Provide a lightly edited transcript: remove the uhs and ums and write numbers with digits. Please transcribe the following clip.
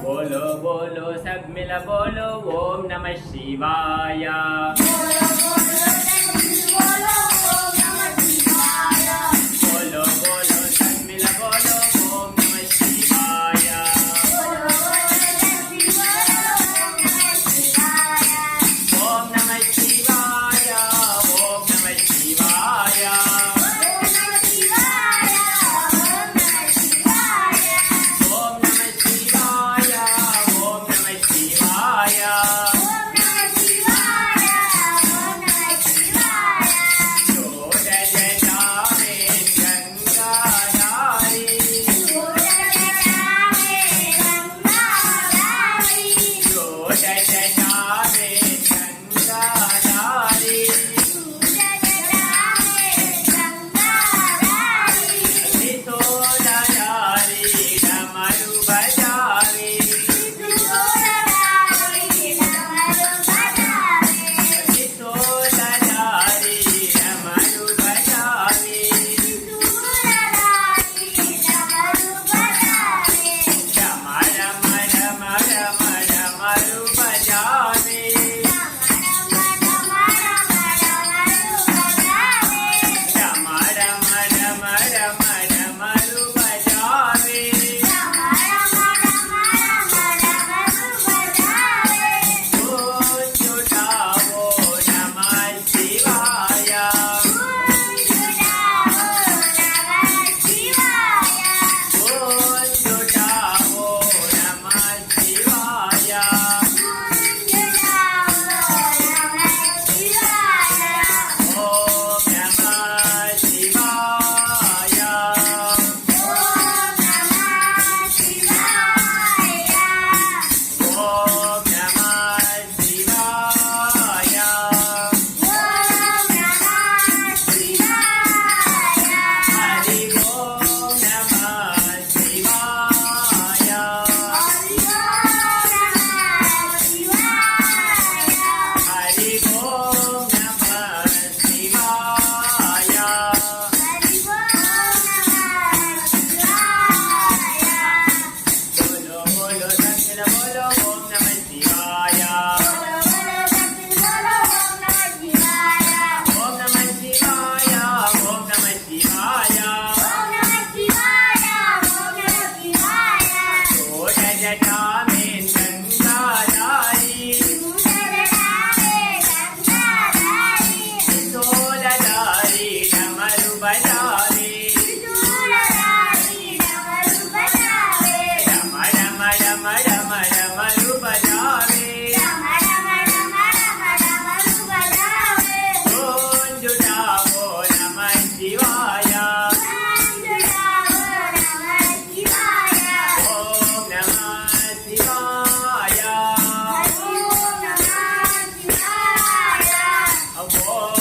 बोलो बोलो सब मिला बोलो ओम नमः शिवाय। बोलो बोलो सब मिला बोलो ओम नमः शिवाय। बोलो बोलो सब मिला बोलो ओम नमः शिवाय। ओम नमः शिवाय ओम नमः शिवाय। ओम नमः शिवाय ओम नमः शिवाय। जटा